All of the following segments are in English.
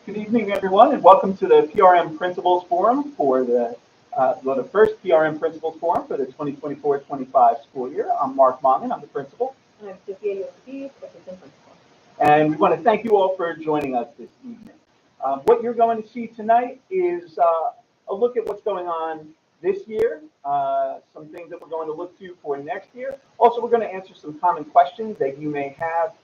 Good evening, everyone, and welcome to the PRM Principals Forum for the first PRM Principals Forum for the 2024-25 school year. I'm Mark Mongan, I'm the principal. And I'm Cecilia Ortiz, assistant principal. And we want to thank you all for joining us this evening. What you're going to see tonight is a look at what's going on this year, some things that we're going to look to for next year. Also, we're going to answer some common questions that you may have,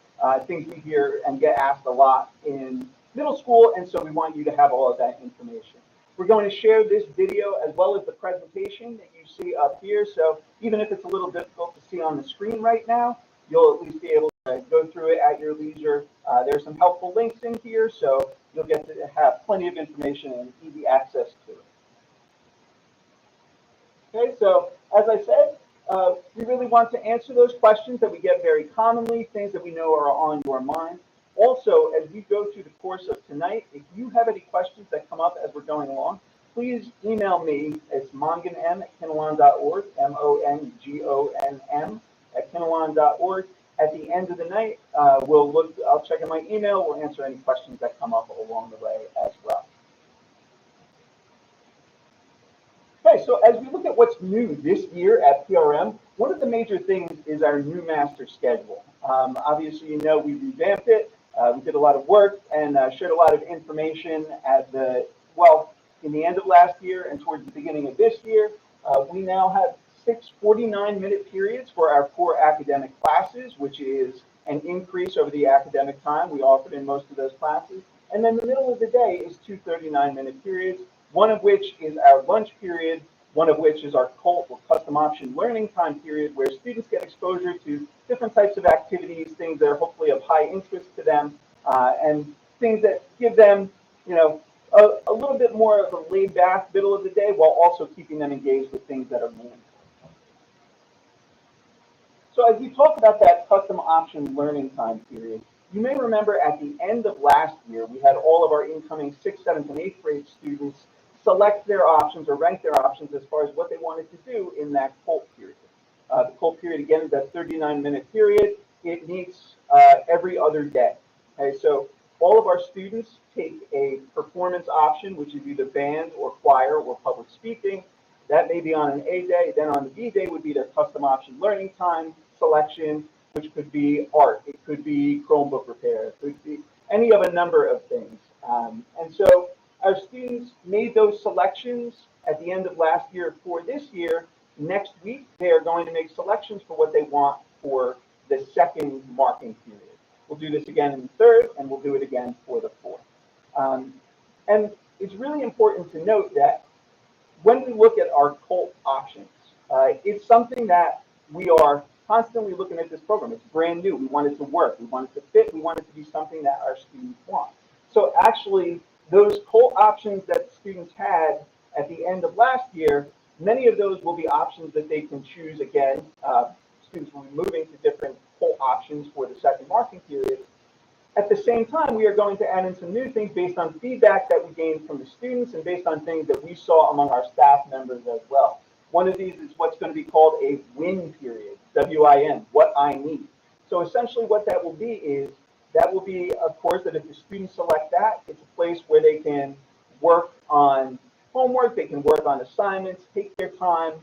things we hear and get asked a lot in middle school, and so we want you to have all of that information. We're going to share this video as well as the presentation that you see up here, so even if it's a little difficult to see on the screen right now, you'll at least be able to go through it at your leisure. There's some helpful links in here, so you'll get to have plenty of information and easy access to it. Okay, so as I said, we really want to answer those questions that we get very commonly, things that we know are on your mind. Also, as we go through the course of tonight, if you have any questions that come up as we're going along, please email me. It's monganm@kinnelon.org, MONGONM @kinnelon.org. At the end of the night, I'll check in my email, we'll answer any questions that come up along the way as well. Okay, so as we look at what's new this year at PRM, one of the major things is our new master schedule. Obviously, you know, we revamped it. We did a lot of work and shared a lot of information in the end of last year and towards the beginning of this year. We now have 6 49-minute periods for our core academic classes, which is an increase over the academic time we offered in most of those classes. And then the middle of the day is 2 39-minute periods, one of which is our lunch period, one of which is our COLT or custom option learning time period, where students get exposure to different types of activities, things that are hopefully of high interest to them, and things that give them, you know, a little bit more of a laid back middle of the day while also keeping them engaged with things that are meaningful. So as we talk about that custom option learning time period, you may remember at the end of last year, we had all of our incoming 6th, 7th, and 8th grade students select their options or rank their options as far as what they wanted to do in that COLT period. The COLT period, again, is that 39-minute period. It meets every other day. Okay, so all of our students take a performance option, which is either band or choir or public speaking. That may be on an A day. Then on the B day would be their custom option learning time selection, which could be art. It could be Chromebook repair. It could be any of a number of things. And so our students made those selections at the end of last year for this year. Next week, they are going to make selections for what they want for the second marking period. We'll do this again in the third, and we'll do it again for the fourth. And it's really important to note that when we look at our COLT options, it's something that we are constantly looking at this program. It's brand new. We want it to work. We want it to fit. We want it to be something that our students want. So actually, those COLT options that students had at the end of last year, many of those will be options that they can choose again. Students will be moving to different COLT options for the second marking period. At the same time, we are going to add in some new things based on feedback that we gained from the students and based on things that we saw among our staff members as well. One of these is what's going to be called a WIN period, W-I-N, what I need. So essentially what that will be is, that will be, of course, that if the students select that, it's a place where they can work on homework, they can work on assignments, take their time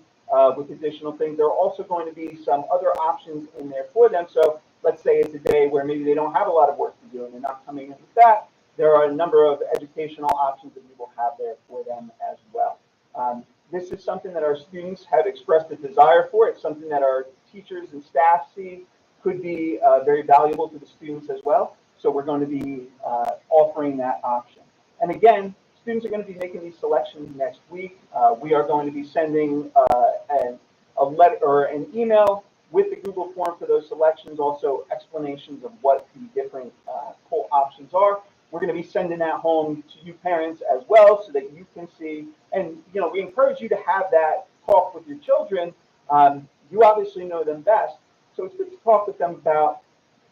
with additional things. There are also going to be some other options in there for them. So let's say it's a day where maybe they don't have a lot of work to do and they're not coming in with that. There are a number of educational options that we will have there for them as well. This is something that our students have expressed a desire for. It's something that our teachers and staff see could be very valuable to the students as well. So we're going to be offering that option. And again, students are going to be making these selections next week. We are going to be sending a letter or an email with the Google form for those selections, also explanations of what the different COLT options are. We're going to be sending that home to you parents as well so that you can see, and you know, we encourage you to have that talk with your children. You obviously know them best, so it's good to talk with them about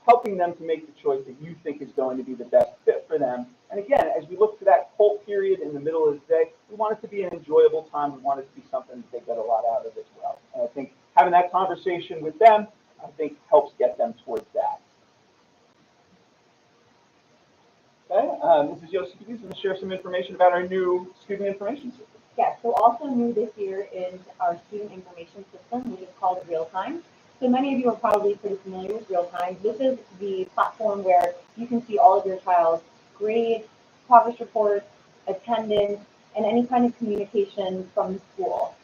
helping them to make the choice that you think is going to be the best fit for them. And again, as we look to that COLT period in the middle of the day, we want it to be an enjoyable time. We want it to be something that they get a lot out of as well. And I think having that conversation with them, I think, helps get them towards that. Okay. Mrs. Yost, please share some information about our new student information system. Yes, so also new this year is our student information system, which is called Real-Time. So many of you are probably pretty familiar with Real-Time. This is the platform where you can see all of your child's grades, progress reports, attendance, and any kind of communication from the school.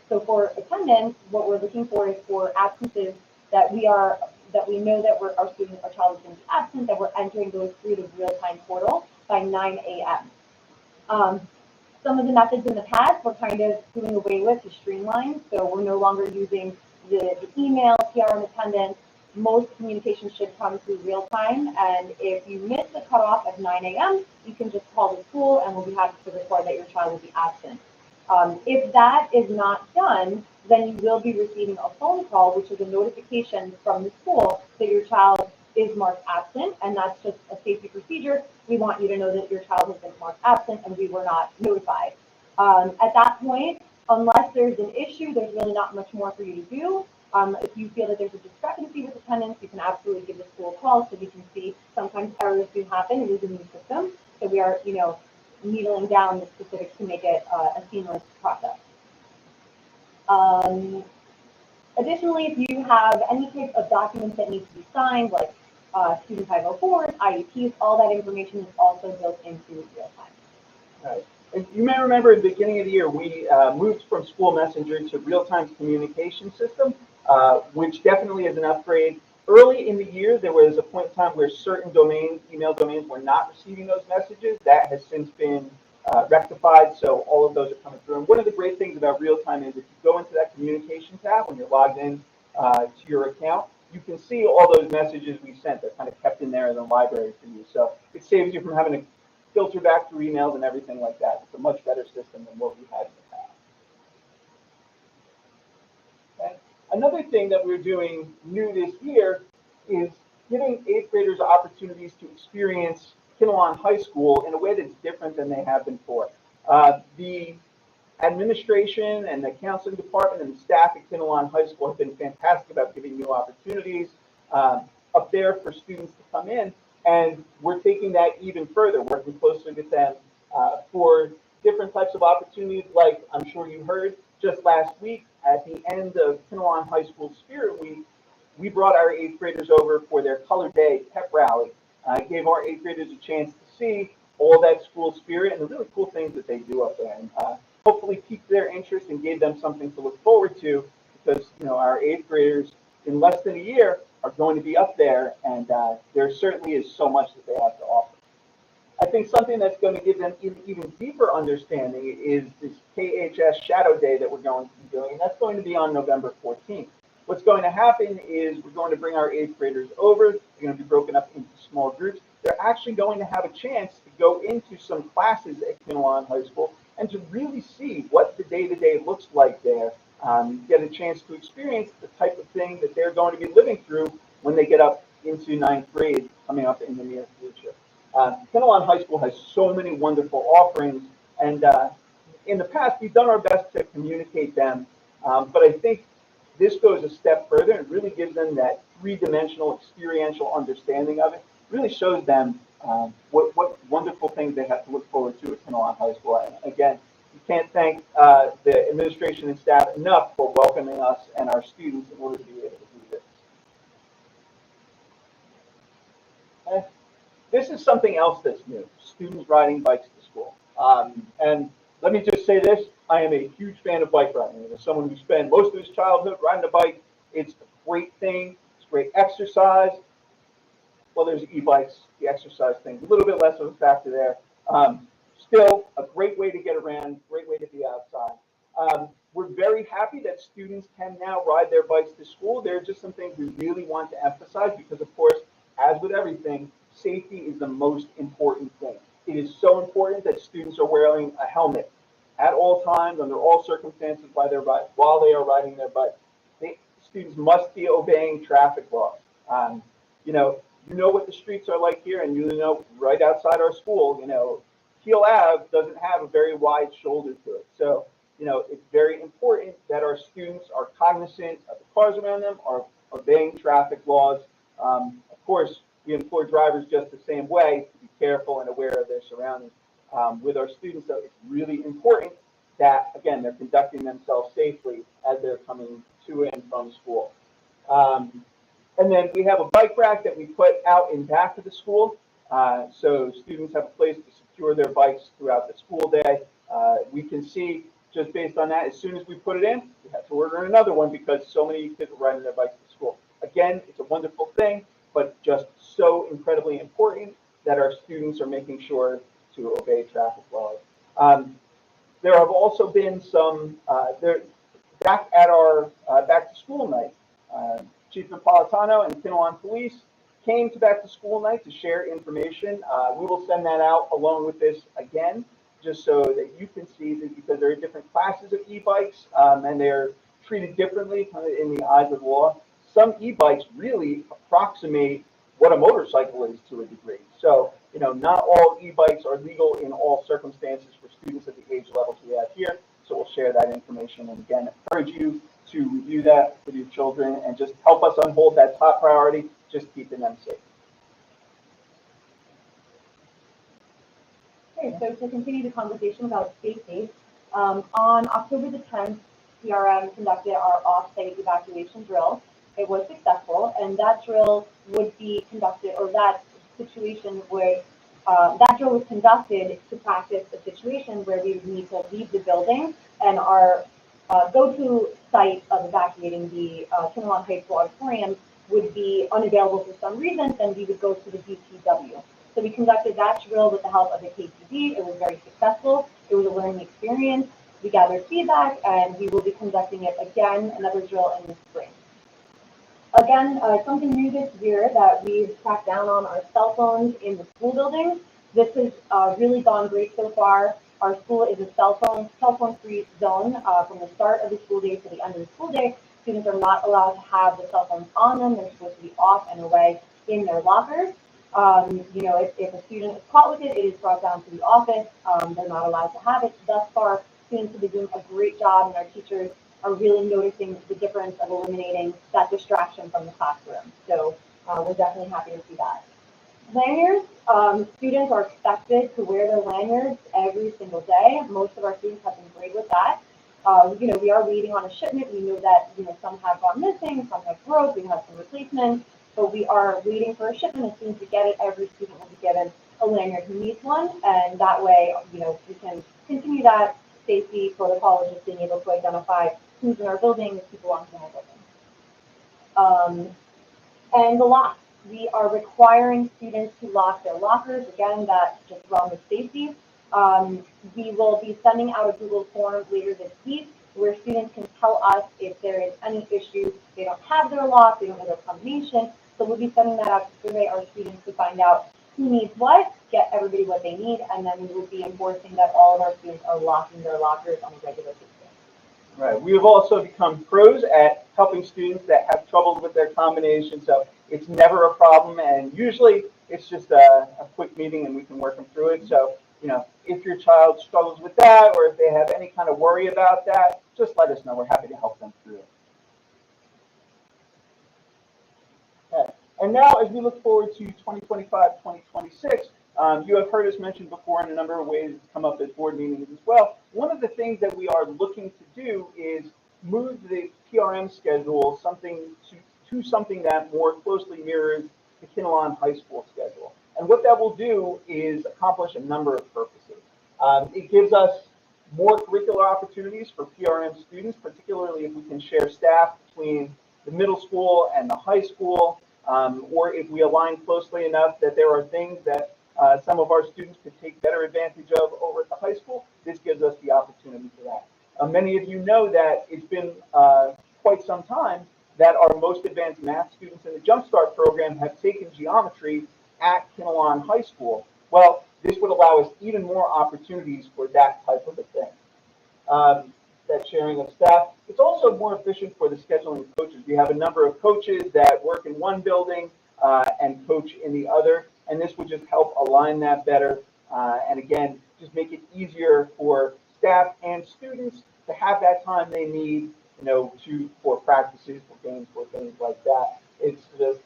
So for attendance, what we're looking for is for absences that we know that our child is going to be absent, that we're entering those through the Real-Time portal by 9 a.m. Some of the methods in the past we're kind of doing away with to streamline. So we're no longer using the email, PRM attendance. Most communication should come through Real-Time. And if you miss the cutoff at 9 a.m., you can just call the school and we'll be happy to report that your child will be absent. If that is not done, then you will be receiving a phone call, which is a notification from the school that your child is marked absent, and that's just a safety procedure. We want you to know that your child has been marked absent and we were not notified. At that point, unless there's an issue, there's really not much more for you to do. If you feel that there's a discrepancy with attendance, you can absolutely give the school a call so we can see. Sometimes errors do happen. It is a new system, so we are, needling down the specifics to make it a seamless process. Additionally, if you have any type of documents that need to be signed, like student 504s, IEPs, all that information is also built into Real-Time. Right. And you may remember at the beginning of the year, we moved from School Messenger to Real-Time communication system, which definitely is an upgrade. Early in the year, there was a point in time where certain email domains, were not receiving those messages. That has since been rectified, so all of those are coming through. And one of the great things about Real-Time is if you go into that communication tab when you're logged in to your account, you can see all those messages we sent. They're kind of kept in there in the library for you. So it saves you from having to filter back through emails and everything like that. It's a much better system than what we had in the past. Okay. Another thing that we're doing new this year is giving 8th graders opportunities to experience Kinnelon High School in a way that's different than they have been before. The administration and the counseling department and the staff at Kinnelon High School have been fantastic about giving new opportunities up there for students to come in, and we're taking that even further, working closely with them for different types of opportunities. Like I'm sure you heard just last week at the end of Kinnelon High School Spirit Week, we brought our 8th graders over for their Color Day pep rally. Gave our 8th graders a chance to see all that school spirit and the really cool things that they do up there, and hopefully piqued their interest and gave them something to look forward to, because our 8th graders in less than a year are going to be up there, and there certainly is so much that they have to offer. I think something that's going to give them even deeper understanding is this KHS Shadow Day that we're going to be doing, and that's going to be on November 14th. What's going to happen is we're going to bring our 8th graders over. They're going to be broken up into small groups. They're actually going to have a chance to go into some classes at Kinnelon High School and to really see what the day-to-day looks like there. Get a chance to experience the type of thing that they're going to be living through when they get up into 9th grade coming up in the near future. Kinnelon High School has so many wonderful offerings, and in the past we've done our best to communicate them, but I think this goes a step further and really gives them that three-dimensional experiential understanding of it. Really shows them what wonderful things they have to look forward to at Kinnelon High School. And again, you can't thank the administration and staff enough for welcoming us and our students in order to be able to do this. Okay. This is something else that's new, students riding bikes to school. And let me just say this, I am a huge fan of bike riding. As someone who spent most of his childhood riding a bike, it's a great thing, it's great exercise. Well, there's e-bikes, the exercise thing, a little bit less of a factor there. Still a great way to get around, great way to be outside. We're very happy that students can now ride their bikes to school. There are just some things we really want to emphasize because, of course, as with everything, safety is the most important thing. It is so important that students are wearing a helmet at all times, under all circumstances, while they are riding their bike. Students must be obeying traffic laws. You know what the streets are like here, and right outside our school, Keel Ave doesn't have a very wide shoulder to it. So, it's very important that our students are cognizant of the cars around them, are obeying traffic laws. Of course, We implore drivers just the same way to be careful and aware of their surroundings. With our students, though, it's really important that, again, they're conducting themselves safely as they're coming to and from school. And then we have a bike rack that we put out in back of the school. So students have a place to secure their bikes throughout the school day. We can see just based on that, as soon as we put it in, we have to order another one because so many kids are riding their bikes to school. Again, it's a wonderful thing, but just so incredibly important that our students are making sure to obey traffic laws. There have also been some, back at our back to school night, Chief Napolitano and Kinnelon Police came to back to school night to share information. We will send that out along with this again, just so that you can see that, because there are different classes of e-bikes and they're treated differently in the eyes of the law. Some e-bikes really approximate what a motorcycle is to a degree. So, not all e-bikes are legal in all circumstances for students at the age levels we have here. So we'll share that information, and again, encourage you to review that with your children and just help us uphold that top priority, just keeping them safe. Okay, so to continue the conversation about safety, on October the 10th, PRM conducted our off-site evacuation drill. It was successful, and that drill would be conducted, or that situation where that drill was conducted to practice a situation where we would need to leave the building, and our go-to site of evacuating the Kinnelon High School auditorium would be unavailable for some reason, then we would go to the DPW. So we conducted that drill with the help of the KTD. It was very successful. It was a learning experience. We gathered feedback, and we will be conducting it again, another drill in the spring. Again, something new this year that we've cracked down on are cell phones in the school buildings. This has really gone great so far. Our school is a cell phone-free zone from the start of the school day to the end of the school day. Students are not allowed to have the cell phones on them. They're supposed to be off and away in their lockers. If a student is caught with it, it is brought down to the office. They're not allowed to have it. Thus far, students have been doing a great job, and our teachers are really noticing the difference of eliminating that distraction from the classroom. So we're definitely happy to see that. Lanyards, students are expected to wear their lanyards every single day. Most of our students have been great with that. We are waiting on a shipment. We know that, some have gone missing, some have broke, we have some replacements, but we are waiting for a shipment. As soon as we get it, every student will be given a lanyard who needs one, and that way, we can continue that safety protocol of just being able to identify who's in our building, if people aren't in our building. And the locks. We are requiring students to lock their lockers. Again, that's just wrong with safety. We will be sending out a Google form later this week where students can tell us if there is any issue. They don't have their lock, they don't know their combination. So we'll be sending that out to survey our students to find out who needs what, get everybody what they need, and then we will be enforcing that all of our students are locking their lockers on a regular basis. Right. We have also become pros at helping students that have trouble with their combination. So it's never a problem, and usually it's just a quick meeting and we can work them through it. So, if your child struggles with that, or if they have any kind of worry about that, just let us know. We're happy to help them through it. Okay. And now, as we look forward to 2025, 2026, you have heard us mention before in a number of ways it's come up at board meetings as well. One of the things that we are looking to do is move the PRM schedule to something that more closely mirrors the Kinnelon High School schedule. And what that will do is accomplish a number of purposes. It gives us more curricular opportunities for PRM students, particularly if we can share staff between the middle school and the high school, or if we align closely enough that there are things that some of our students could take better advantage of over at the high school. This gives us the opportunity for that. Many of you know that it's been quite some time that our most advanced math students in the Jumpstart program have taken geometry at Kinnelon High School. Well, this would allow us even more opportunities for that type of a thing. That sharing of staff. It's also more efficient for the scheduling coaches. We have a number of coaches that work in one building and coach in the other, and this would just help align that better. And again, just make it easier for staff and students to have that time they need, for practices, for games, for things like that. It's just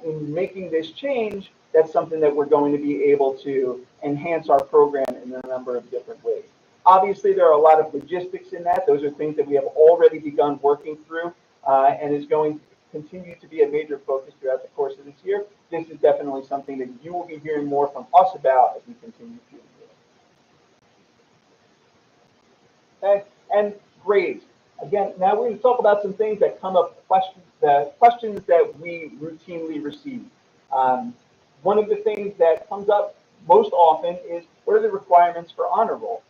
in making this change, that's something that we're going to be able to enhance our program in a number of different ways. Obviously, there are a lot of logistics in that. Those are things that we have already begun working through and is going to continue to be a major focus throughout the course of this year. This is definitely something that you will be hearing more from us about as we continue to do. Okay, and grades. Again, now we're going to talk about some things that come up, questions that we routinely receive. One of the things that comes up most often is, what are the requirements for honor roll?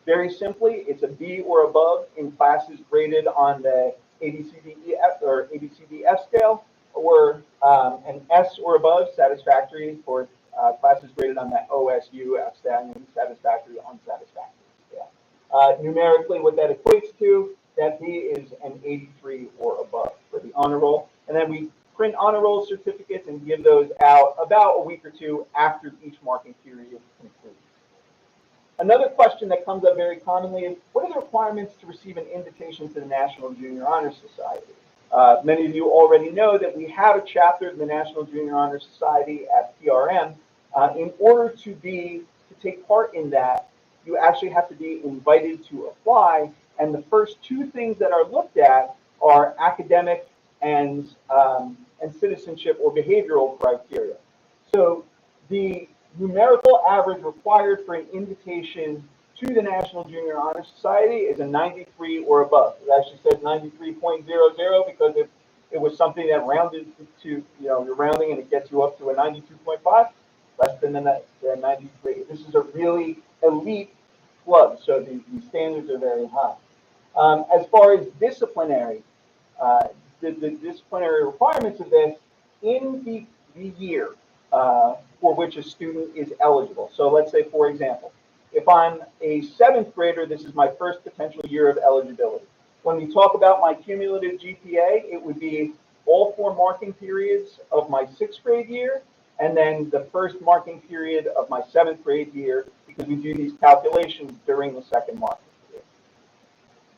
Very simply, it's a B or above in classes graded on the ABCDEF or ABCDF scale, or an S or above, satisfactory, for classes graded on the OSU, outstanding, satisfactory, unsatisfactory scale. Numerically, what that equates to, that B is an 83 or above for the honor roll. And then we print honor roll certificates and give those out about a week or two after each marking period concludes. Another question that comes up very commonly is, what are the requirements to receive an invitation to the National Junior Honor Society? Many of you already know that we have a chapter of the National Junior Honor Society at PRM. In order to take part in that, you actually have to be invited to apply, and the first two things that are looked at are academic and citizenship or behavioral criteria. So the numerical average required for an invitation to the National Junior Honor Society is a 93 or above. It actually says 93.00 because it was something that rounded to, you're rounding and it gets you up to a 92.5, less than the 93. This is a really elite club, so the standards are very high. As far as disciplinary, the disciplinary requirements of this in the year for which a student is eligible. So let's say, for example, if I'm a 7th grader, this is my first potential year of eligibility. When we talk about my cumulative GPA, it would be all 4 marking periods of my 6th grade year, and then the first marking period of my 7th grade year, because we do these calculations during the second marking period.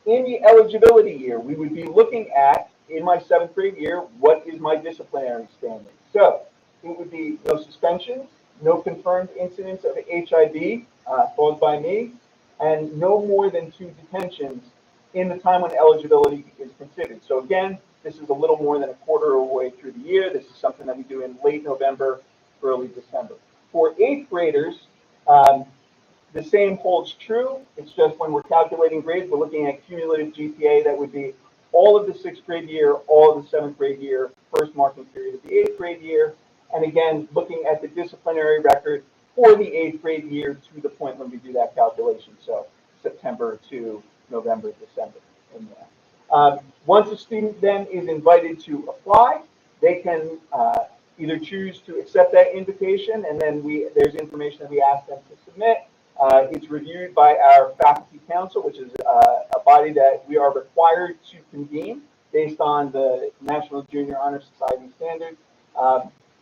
In the eligibility year, we would be looking at, in my 7th grade year, what is my disciplinary standing? So it would be no suspensions, no confirmed incidents of HIV caused by me, and no more than 2 detentions in the time when eligibility is considered. So again, this is a little more than a quarter of the way through the year. This is something that we do in late November, early December. For 8th graders, the same holds true. It's just when we're calculating grades, we're looking at cumulative GPA. That would be all of the 6th grade year, all of the 7th grade year, first marking period of the 8th grade year. And again, looking at the disciplinary record for the 8th grade year to the point when we do that calculation. So September to November, December in there. Once a student then is invited to apply, they can either choose to accept that invitation, and then there's information that we ask them to submit. It's reviewed by our faculty council, which is a body that we are required to convene based on the National Junior Honor Society standards.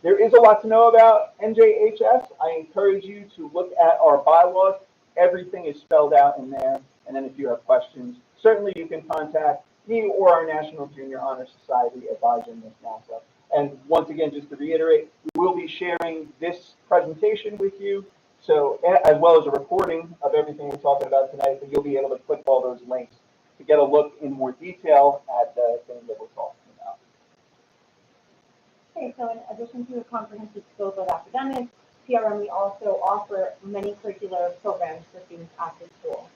There is a lot to know about NJHS. I encourage you to look at our bylaws. Everything is spelled out in there. And then if you have questions, certainly you can contact me or our National Junior Honor Society advisor, Ms. NASA. And once again, just to reiterate, we will be sharing this presentation with you, so as well as a recording of everything we're talking about tonight, so you'll be able to click all those links to get a look in more detail at the things that we're talking about. Okay, so in addition to a comprehensive scope of academics, PRM, we also offer many curricular programs for students after school.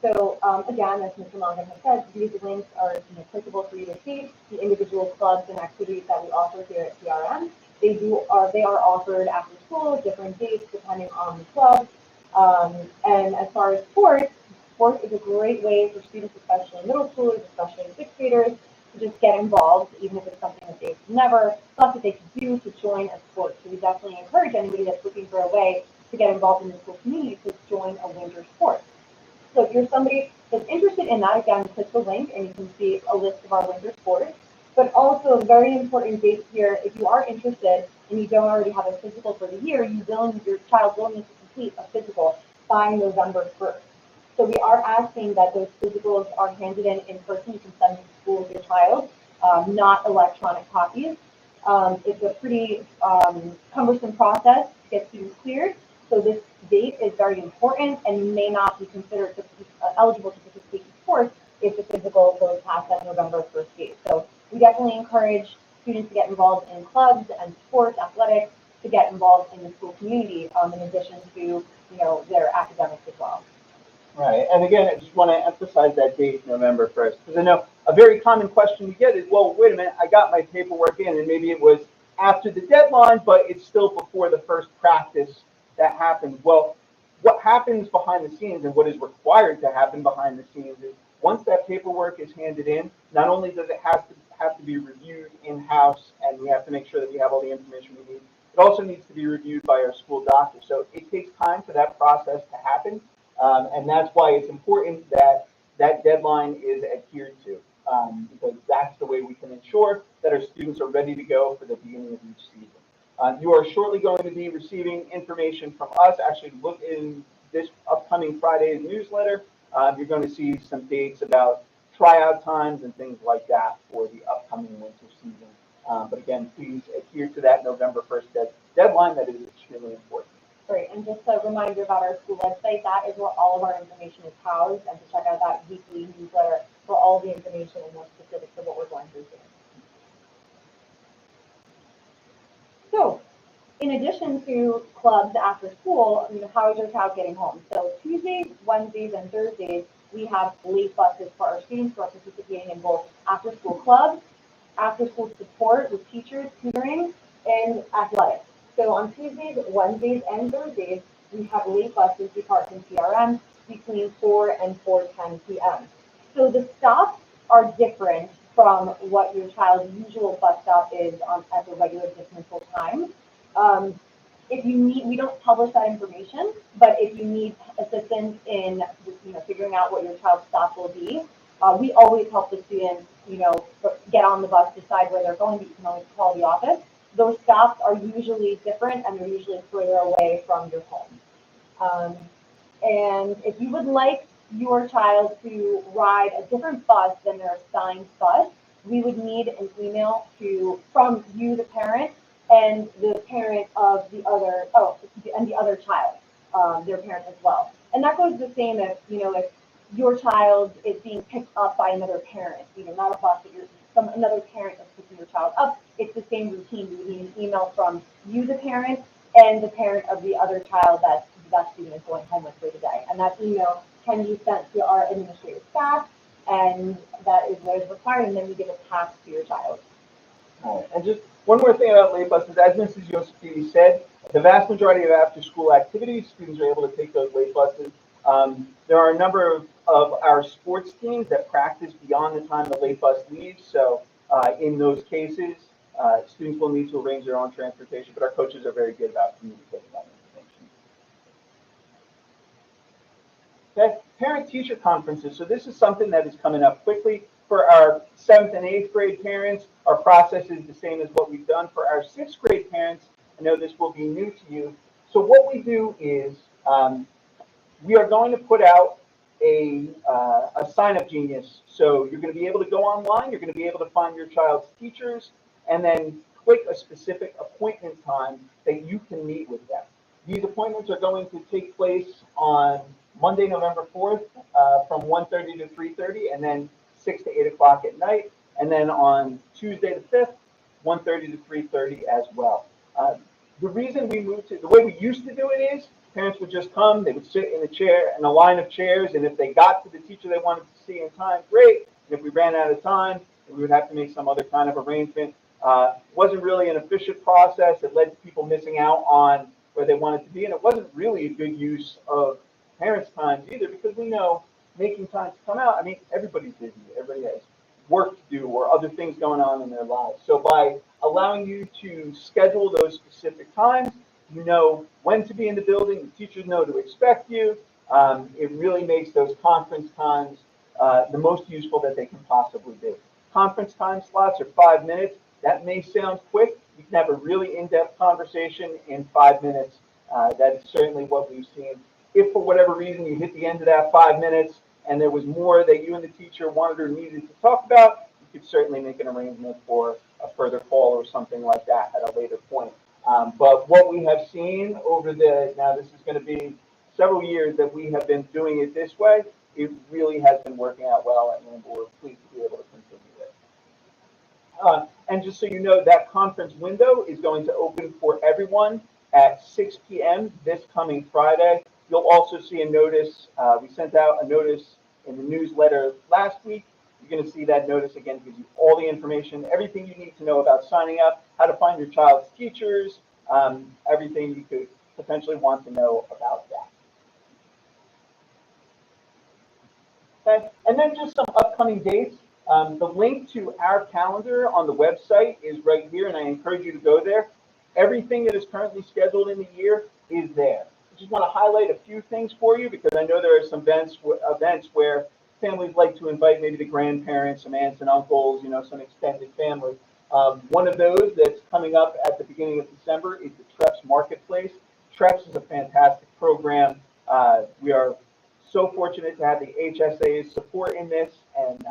So again, as Mr. Mongan has said, these links are applicable for you to see the individual clubs and activities that we offer here at PRM. They are offered after school, different dates depending on the club. And as far as sports is a great way for students, especially middle schoolers, especially 6th graders, to just get involved, even if it's something that they've never thought that they could do, to join a sport. So we definitely encourage anybody that's looking for a way to get involved in the school community to join a winter sport. So if you're somebody that's interested in that, again, click the link and you can see a list of our winter sports. But also, very important dates here, if you are interested and you don't already have a physical for the year, your child will need to complete a physical by November 1st. So we are asking that those physicals are handed in person. You can send them to school with your child, not electronic copies. It's a pretty cumbersome process to get students cleared. So this date is very important, and you may not be considered eligible to participate in sports if the physical goes past that November 1st date. So we definitely encourage students to get involved in clubs and sports, athletics, to get involved in the school community, in addition to their academics as well. Right, and again, I just want to emphasize that date, November 1st, because I know a very common question we get is, well, wait a minute, I got my paperwork in, and maybe it was after the deadline, but it's still before the first practice that happens. Well, what happens behind the scenes and what is required to happen behind the scenes is once that paperwork is handed in, not only does it have to be reviewed in-house, and we have to make sure that we have all the information we need, it also needs to be reviewed by our school doctor. So it takes time for that process to happen. And that's why it's important that that deadline is adhered to, because that's the way we can ensure that our students are ready to go for the beginning of each season. You are shortly going to be receiving information from us. Actually, look in this upcoming Friday's newsletter. You're going to see some dates about tryout times and things like that for the upcoming winter season. But again, please adhere to that November 1st deadline. That is extremely important. Great, and just a reminder about our school website, that is where all of our information is housed, and to check out that weekly newsletter for all the information and more specifics of what we're going through here. So, in addition to clubs after school, how is your child getting home? So Tuesdays, Wednesdays, and Thursdays, we have late buses for our students who are participating in both after school clubs, after school support with teachers, tutoring, and athletics. So on Tuesdays, Wednesdays, and Thursdays, we have late buses depart from PRM between 4 and 4:10 p.m. So the stops are different from what your child's usual bus stop is at the regular dismissal time. If you need, we don't publish that information, but if you need assistance in figuring out what your child's stop will be, we always help the students get on the bus, decide where they're going, but you can always call the office. Those stops are usually different, and they're usually further away from your home. And if you would like your child to ride a different bus than their assigned bus, we would need an email from you, the parent, and the parent of the other, and the other child, their parent as well. And that goes the same if your child is being picked up by another parent, not a bus, but another parent that's picking your child up. It's the same routine. We need an email from you, the parent, and the parent of the other child that student is going home with for the day. And that email can be sent to our administrative staff, and that is what is required, and then we give a task to your child. All right. And just one more thing about late buses, as Mrs. Yosefidi said, the vast majority of after-school activities, students are able to take those late buses. There are a number of our sports teams that practice beyond the time the late bus leaves. So in those cases, students will need to arrange their own transportation, but our coaches are very good about communicating that information. Okay, parent-teacher conferences. So this is something that is coming up quickly. For our 7th and 8th grade parents, our process is the same as what we've done. For our 6th grade parents, I know this will be new to you. So what we do is we are going to put out a sign-up genius. So you're going to be able to go online. You're going to be able to find your child's teachers and then click a specific appointment time that you can meet with them. These appointments are going to take place on Monday, November 4th from 1:30 to 3:30, and then 6 to 8 o'clock at night. And then on Tuesday the 5th, 1:30 to 3:30 as well. The reason we moved to, the way we used to do it is, parents would just come, they would sit in a line of chairs, and if they got to the teacher they wanted to see in time, great. And if we ran out of time, we would have to make some other kind of arrangement. Wasn't really an efficient process. It led to people missing out on where they wanted to be, and it wasn't really a good use of parents' time either, because we know making time to come out, I mean, everybody's busy. Everybody has work to do or other things going on in their lives. So by allowing you to schedule those specific times, you know when to be in the building, the teachers know to expect you. It really makes those conference times the most useful that they can possibly be. Conference time slots are 5 minutes. That may sound quick. You can have a really in-depth conversation in 5 minutes. That is certainly what we've seen. If for whatever reason you hit the end of that 5 minutes and there was more that you and the teacher wanted or needed to talk about, you could certainly make an arrangement for a further call or something like that at a later point. But what we have seen over now this is going to be several years that we have been doing it this way, it really has been working out well, and we're pleased to be able to continue it. And just so you know, that conference window is going to open for everyone at 6 p.m. this coming Friday. You'll also see a notice. We sent out a notice in the newsletter last week. You're going to see that notice again, gives you all the information, everything you need to know about signing up, how to find your child's teachers, everything you could potentially want to know about that. Okay. And then just some upcoming dates. The link to our calendar on the website is right here, and I encourage you to go there. Everything that is currently scheduled in the year is there. I just want to highlight a few things for you because I know there are some events where families like to invite maybe the grandparents, some aunts and uncles, some extended family. One of those that's coming up at the beginning of December is the TREPS Marketplace. TREPS is a fantastic program. We are so fortunate to have the HSA's support in this and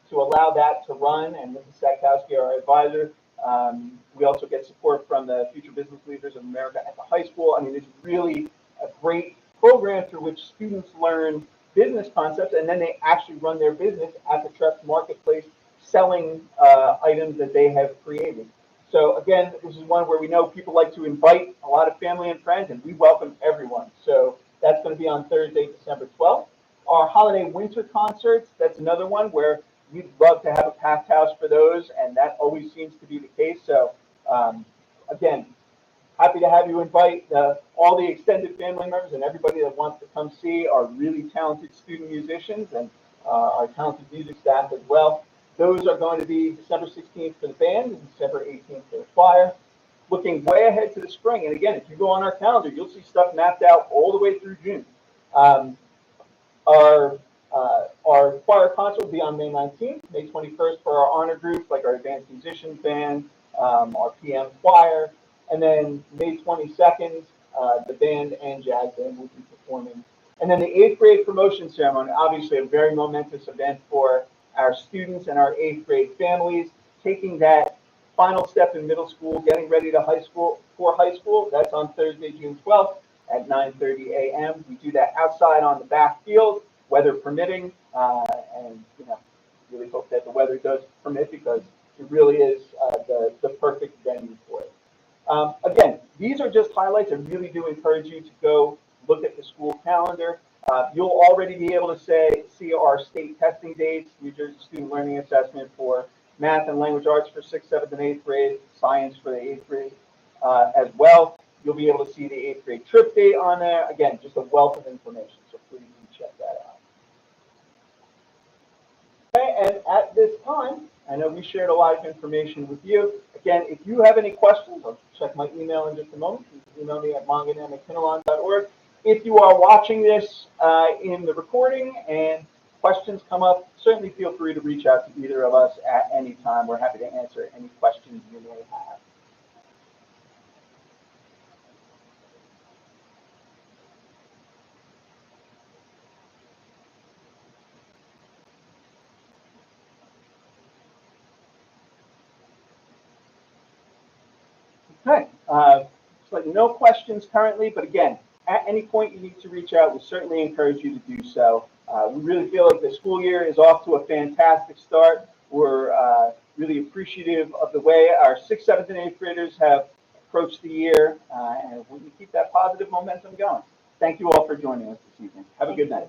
to allow that to run, and Mrs. Sackowski, our advisor. We also get support from the Future Business Leaders of America at the high school. I mean, it's really a great program through which students learn business concepts, and then they actually run their business at the TREPS Marketplace, selling items that they have created. So again, this is one where we know people like to invite a lot of family and friends, and we welcome everyone. So that's going to be on Thursday, December 12th. Our holiday winter concerts, that's another one where we'd love to have a packed house for those, and that always seems to be the case. So again, happy to have you invite all the extended family members and everybody that wants to come see our really talented student musicians and our talented music staff as well. Those are going to be December 16th for the band and December 18th for the choir. Looking way ahead to the spring, and again, if you go on our calendar, you'll see stuff mapped out all the way through June. Our choir concert will be on May 19th, May 21st for our honor groups like our advanced musicians band, our PM choir, and then May 22nd, the band and jazz band will be performing. And then the 8th grade promotion ceremony, obviously a very momentous event for our students and our 8th grade families, taking that final step in middle school, getting ready to high school. That's on Thursday, June 12th at 9:30 a.m. We do that outside on the back field, weather permitting, and really hope that the weather does permit because it really is the perfect venue for it. Again, these are just highlights. I really do encourage you to go look at the school calendar. You'll already be able to see our state testing dates, New Jersey Student Learning Assessment for math and language arts for 6th, 7th, and 8th grade, science for the 8th grade as well. You'll be able to see the 8th grade trip date on there. Again, just a wealth of information, so please do check that out. Okay, and at this time, I know we shared a lot of information with you. Again, if you have any questions, I'll check my email in just a moment. You can email me at mangan@mckinnelon.org. If you are watching this in the recording and questions come up, certainly feel free to reach out to either of us at any time. We're happy to answer any questions you may have. Okay, so no questions currently, but again, at any point you need to reach out, we certainly encourage you to do so. We really feel like the school year is off to a fantastic start. We're really appreciative of the way our 6th, 7th, and 8th graders have approached the year, and we keep that positive momentum going. Thank you all for joining us this evening. Have a good night.